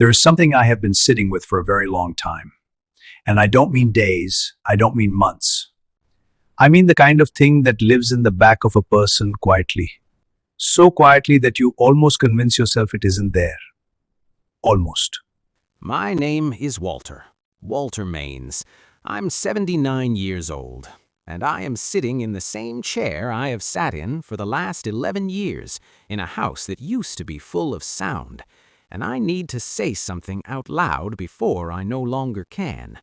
There is something I have been sitting with for a very long time. And I don't mean days, I don't mean months. I mean the kind of thing that lives in the back of a person quietly. So quietly that you almost convince yourself it isn't there. Almost. My name is Walter. Walter Maines. I'm 79 years old, and I am sitting in the same chair I have sat in for the last 11 years in a house that used to be full of sound, and I need to say something out loud before I no longer can.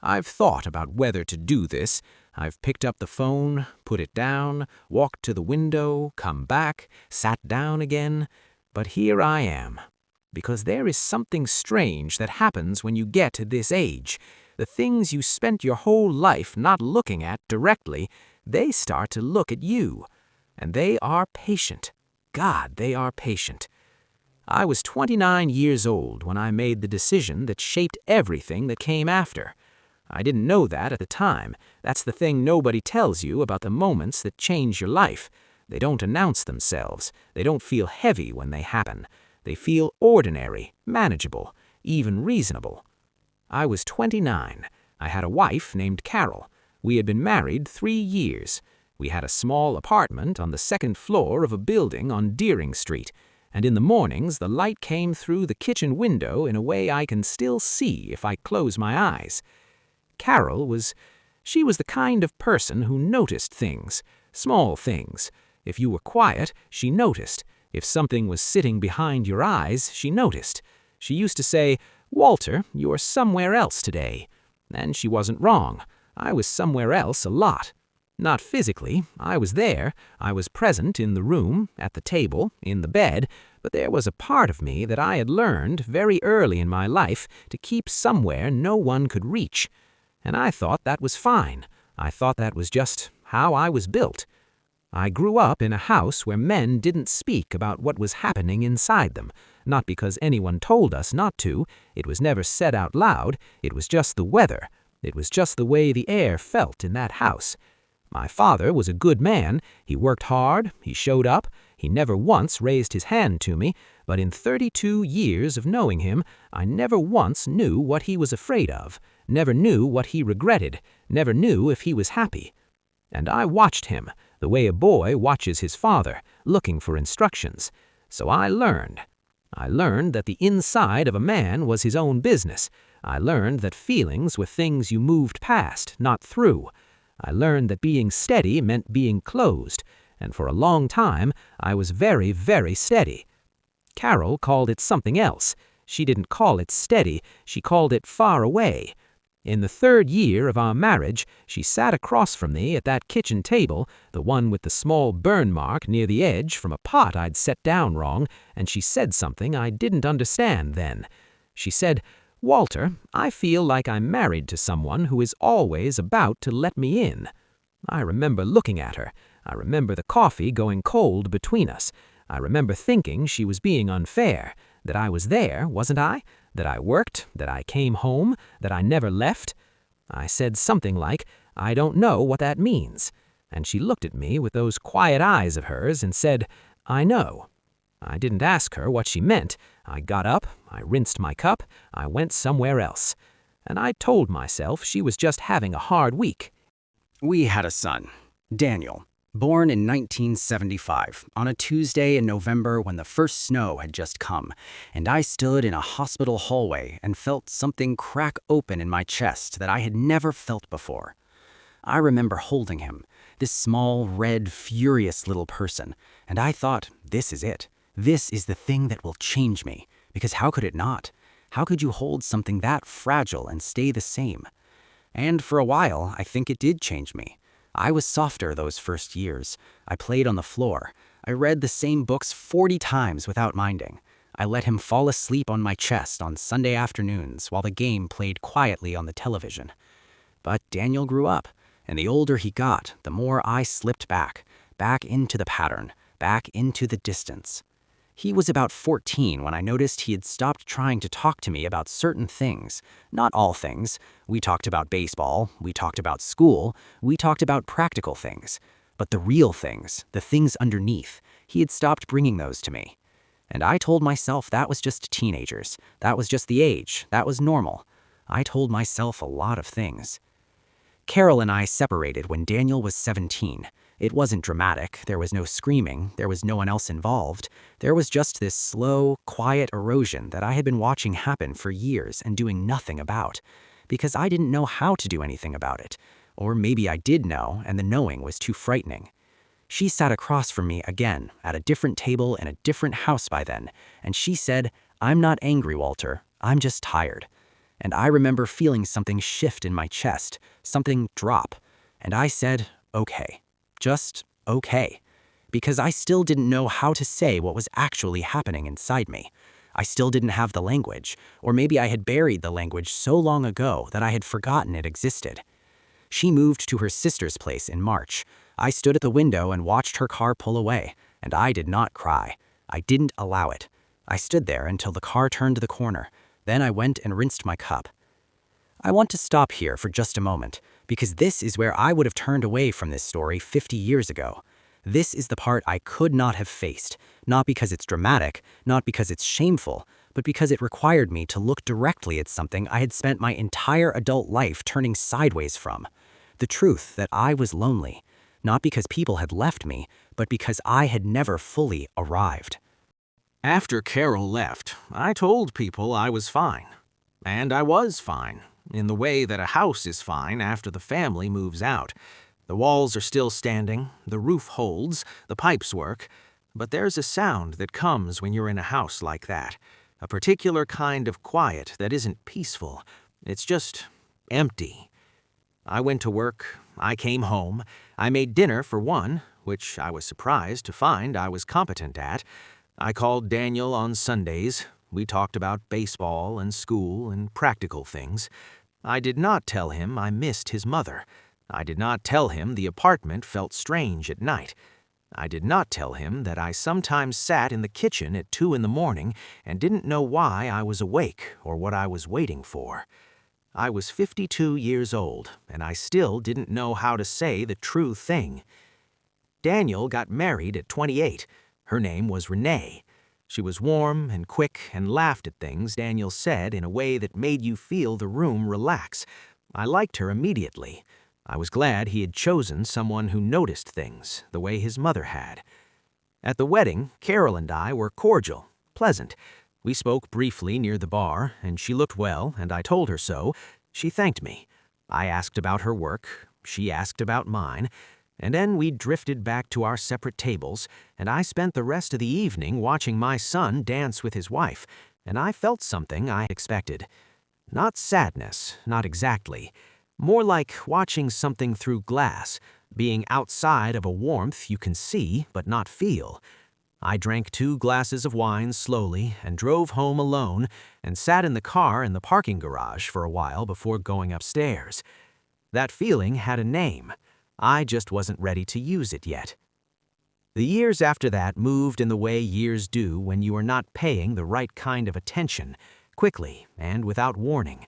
I've thought about whether to do this. I've picked up the phone, put it down, walked to the window, come back, sat down again, but here I am. Because there is something strange that happens when you get to this age. The things you spent your whole life not looking at directly, they start to look at you. And they are patient. God, they are patient. I was 29 years old when I made the decision that shaped everything that came after. I didn't know that at the time. That's the thing nobody tells you about the moments that change your life. They don't announce themselves. They don't feel heavy when they happen. They feel ordinary, manageable, even reasonable. I was 29. I had a wife named Carol. We had been married 3 years. We had a small apartment on the second floor of a building on Deering Street, and in the mornings the light came through the kitchen window in a way I can still see if I close my eyes. She was the kind of person who noticed things, small things. If you were quiet, she noticed. If something was sitting behind your eyes, she noticed. She used to say, "Walter, you're somewhere else today." And she wasn't wrong. I was somewhere else a lot. Not physically, I was there. I was present in the room, at the table, in the bed, but there was a part of me that I had learned very early in my life to keep somewhere no one could reach. And I thought that was fine. I thought that was just how I was built. I grew up in a house where men didn't speak about what was happening inside them, not because anyone told us not to. It was never said out loud. It was just the weather. It was just the way the air felt in that house. My father was a good man. He worked hard. He showed up. He never once raised his hand to me, but in 32 years of knowing him, I never once knew what he was afraid of, never knew what he regretted, never knew if he was happy. And I watched him, the way a boy watches his father, looking for instructions. So I learned. I learned that the inside of a man was his own business. I learned that feelings were things you moved past, not through. I learned that being steady meant being closed, and for a long time I was very, very steady. Carol called it something else. She didn't call it steady, she called it far away. In the 3rd year of our marriage, she sat across from me at that kitchen table, the one with the small burn mark near the edge from a pot I'd set down wrong, and she said something I didn't understand then. She said, "Walter, I feel like I'm married to someone who is always about to let me in." I remember looking at her. I remember the coffee going cold between us. I remember thinking she was being unfair, that I was there, wasn't I? That I worked, that I came home, that I never left. I said something like, "I don't know what that means." And she looked at me with those quiet eyes of hers and said, "I know." I didn't ask her what she meant. I got up, I rinsed my cup, I went somewhere else. And I told myself she was just having a hard week. We had a son, Daniel, born in 1975, on a Tuesday in November when the first snow had just come, and I stood in a hospital hallway and felt something crack open in my chest that I had never felt before. I remember holding him, this small, red, furious little person, and I thought, this is it. This is the thing that will change me, because how could it not? How could you hold something that fragile and stay the same? And for a while, I think it did change me. I was softer those first years. I played on the floor. I read the same books 40 times without minding. I let him fall asleep on my chest on Sunday afternoons while the game played quietly on the television. But Daniel grew up, and the older he got, the more I slipped back into the pattern, back into the distance. He was about 14 when I noticed he had stopped trying to talk to me about certain things. Not all things. We talked about baseball, we talked about school, we talked about practical things. But the real things, the things underneath, he had stopped bringing those to me. And I told myself that was just teenagers. That was just the age. That was normal. I told myself a lot of things. Carol and I separated when Daniel was 17. It wasn't dramatic. There was no screaming. There was no one else involved. There was just this slow, quiet erosion that I had been watching happen for years and doing nothing about. Because I didn't know how to do anything about it. Or maybe I did know, and the knowing was too frightening. She sat across from me again, at a different table in a different house by then, and she said, "I'm not angry, Walter. I'm just tired." And I remember feeling something shift in my chest, something drop. And I said, okay. Just okay. Because I still didn't know how to say what was actually happening inside me. I still didn't have the language, or maybe I had buried the language so long ago that I had forgotten it existed. She moved to her sister's place in March. I stood at the window and watched her car pull away, and I did not cry. I didn't allow it. I stood there until the car turned the corner. Then I went and rinsed my cup. I want to stop here for just a moment, because this is where I would have turned away from this story 50 years ago. This is the part I could not have faced, not because it's dramatic, not because it's shameful, but because it required me to look directly at something I had spent my entire adult life turning sideways from. The truth that I was lonely, not because people had left me, but because I had never fully arrived. After Carol left, I told people I was fine. And I was fine, in the way that a house is fine after the family moves out. The walls are still standing, the roof holds, the pipes work, but there's a sound that comes when you're in a house like that, a particular kind of quiet that isn't peaceful. It's just empty. I went to work, I came home, I made dinner for one, which I was surprised to find I was competent at. I called Daniel on Sundays. We talked about baseball and school and practical things. I did not tell him I missed his mother. I did not tell him the apartment felt strange at night. I did not tell him that I sometimes sat in the kitchen at 2 in the morning and didn't know why I was awake or what I was waiting for. I was 52 years old, and I still didn't know how to say the true thing. Daniel got married at 28. Her name was Renee. She was warm and quick and laughed at things Daniel said in a way that made you feel the room relax. I liked her immediately. I was glad he had chosen someone who noticed things, the way his mother had. At the wedding, Carol and I were cordial, pleasant. We spoke briefly near the bar, and she looked well, and I told her so. She thanked me. I asked about her work. She asked about mine. And then we drifted back to our separate tables, and I spent the rest of the evening watching my son dance with his wife, and I felt something I expected. Not sadness, not exactly. More like watching something through glass, being outside of a warmth you can see but not feel. I drank 2 glasses of wine slowly and drove home alone and sat in the car in the parking garage for a while before going upstairs. That feeling had a name. I just wasn't ready to use it yet. The years after that moved in the way years do when you are not paying the right kind of attention, quickly and without warning.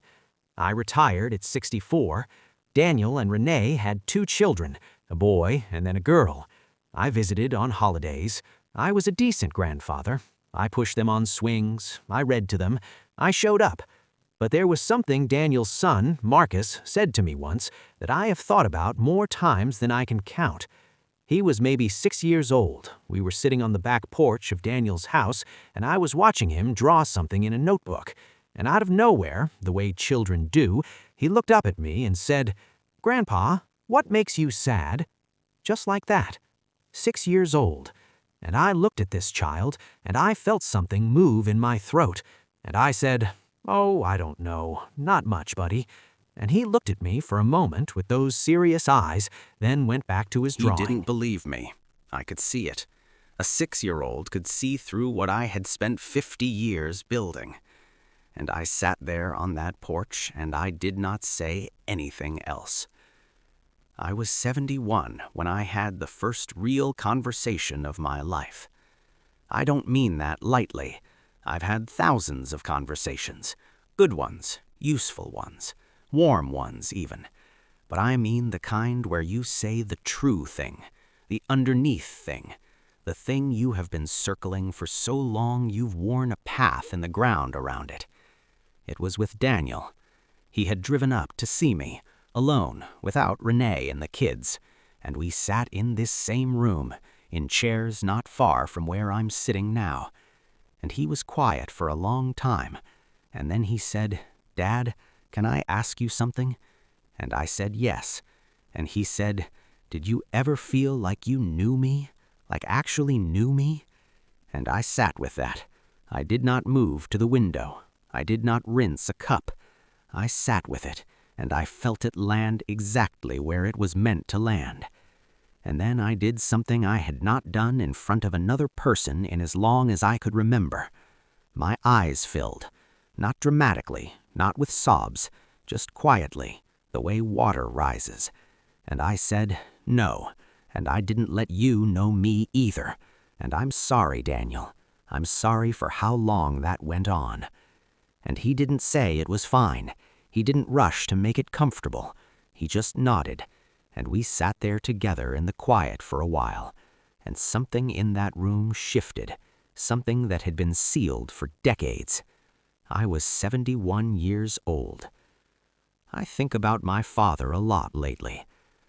I retired at 64. Daniel and Renee had 2 children, a boy and then a girl. I visited on holidays. I was a decent grandfather. I pushed them on swings. I read to them. I showed up. But there was something Daniel's son, Marcus, said to me once that I have thought about more times than I can count. He was maybe 6 years old. We were sitting on the back porch of Daniel's house, and I was watching him draw something in a notebook. And out of nowhere, the way children do, he looked up at me and said, "Grandpa, what makes you sad?" Just like that. 6 years old. And I looked at this child, and I felt something move in my throat. And I said, "Oh, I don't know. Not much, buddy." And he looked at me for a moment with those serious eyes, then went back to his drawing. He didn't believe me. I could see it. A 6-year-old could see through what I had spent 50 years building. And I sat there on that porch, and I did not say anything else. I was 71 when I had the first real conversation of my life. I don't mean that lightly. I've had thousands of conversations. Good ones, useful ones, warm ones even. But I mean the kind where you say the true thing, the underneath thing, The thing you have been circling for so long you've worn a path in the ground around it. It was with Daniel. He had driven up to see me, alone, without Renee and the kids, and we sat in this same room, in chairs not far from where I'm sitting now. And he was quiet for a long time, and then he said, "Dad, can I ask you something?" And I said yes, and he said, "Did you ever feel like you knew me? Like actually knew me?" And I sat with that. I did not move to the window. I did not rinse a cup. I sat with it, and I felt it land exactly where it was meant to land. And then I did something I had not done in front of another person in as long as I could remember. My eyes filled, not dramatically, not with sobs, just quietly, the way water rises. And I said, "No, and I didn't let you know me either. And I'm sorry, Daniel. I'm sorry for how long that went on." And he didn't say it was fine. He didn't rush to make it comfortable. He just nodded, and we sat there together in the quiet for a while. And something in that room shifted, something that had been sealed for decades. I was 71 years old. I think about my father a lot lately.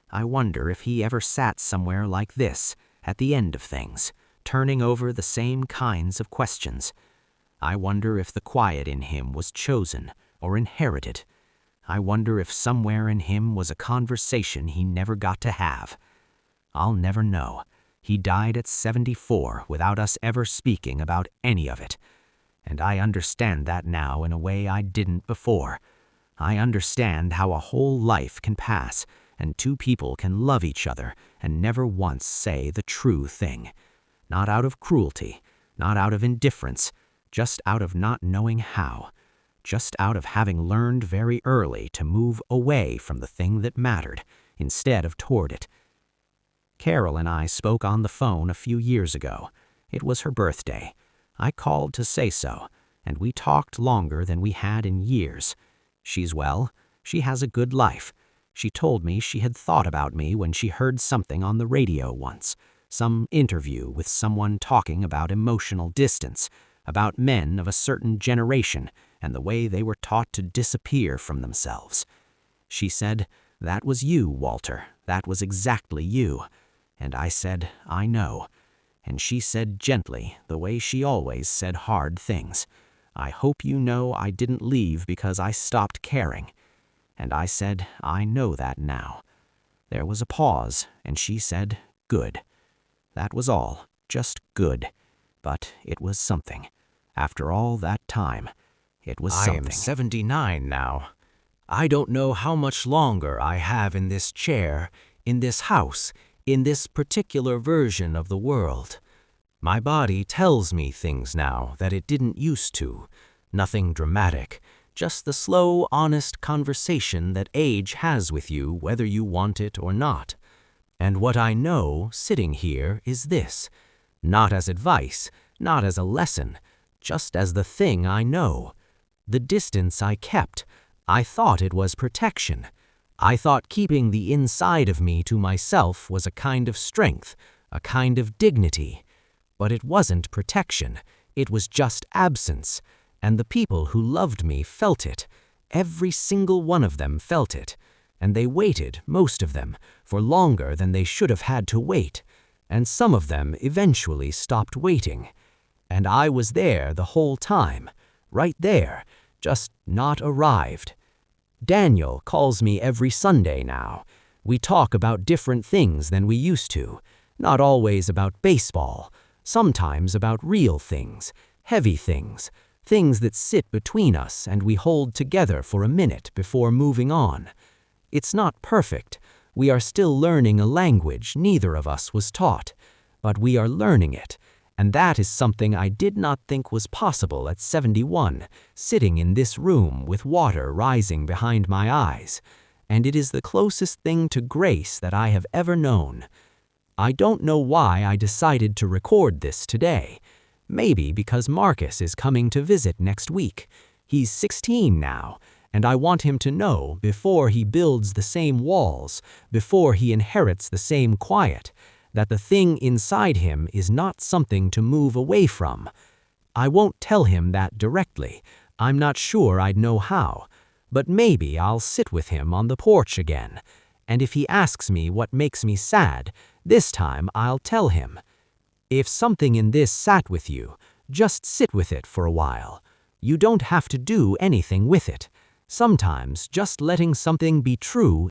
I wonder if he ever sat somewhere like this, at the end of things, turning over the same kinds of questions. I wonder if the quiet in him was chosen or inherited. I wonder if somewhere in him was a conversation he never got to have. I'll never know. He died at 74 without us ever speaking about any of it. And I understand that now in a way I didn't before. I understand how a whole life can pass, and two people can love each other and never once say the true thing. Not out of cruelty, not out of indifference, just out of not knowing how. Just out of having learned very early to move away from the thing that mattered, instead of toward it. Carol and I spoke on the phone a few years ago. It was her birthday. I called to say so, and we talked longer than we had in years. She's well. She has a good life. She told me she had thought about me when she heard something on the radio once, some interview with someone talking about emotional distance, about men of a certain generation and the way they were taught to disappear from themselves. She said, "That was you, Walter. That was exactly you." And I said, "I know." And she said gently, the way she always said hard things, "I hope you know I didn't leave because I stopped caring." And I said, "I know that now." There was a pause, and she said, "Good." That was all, just good. But it was something. After all that time, it was something. I am 79 now. I don't know how much longer I have in this chair, in this house, in this particular version of the world. My body tells me things now that it didn't used to. Nothing dramatic, just the slow, honest conversation that age has with you whether you want it or not. And what I know, sitting here, is this. Not as advice, not as a lesson, just as the thing I know. The distance I kept, I thought it was protection. I thought keeping the inside of me to myself was a kind of strength, a kind of dignity. But it wasn't protection, it was just absence. And the people who loved me felt it. Every single one of them felt it. And they waited, most of them, for longer than they should have had to wait. And some of them eventually stopped waiting. And I was there the whole time, right there, just not arrived. Daniel calls me every Sunday now. We talk about different things than we used to, not always about baseball, sometimes about real things, heavy things, things that sit between us and we hold together for a minute before moving on. It's not perfect. We are still learning a language neither of us was taught, but we are learning it. And that is something I did not think was possible at 71, sitting in this room with water rising behind my eyes. And it is the closest thing to grace that I have ever known. I don't know why I decided to record this today. Maybe because Marcus is coming to visit next week. He's 16 now, and I want him to know before he builds the same walls, before he inherits the same quiet, that the thing inside him is not something to move away from. I won't tell him that directly. I'm not sure I'd know how. But maybe I'll sit with him on the porch again. And if he asks me what makes me sad, this time I'll tell him. If something in this sat with you, just sit with it for a while. You don't have to do anything with it. Sometimes just letting something be true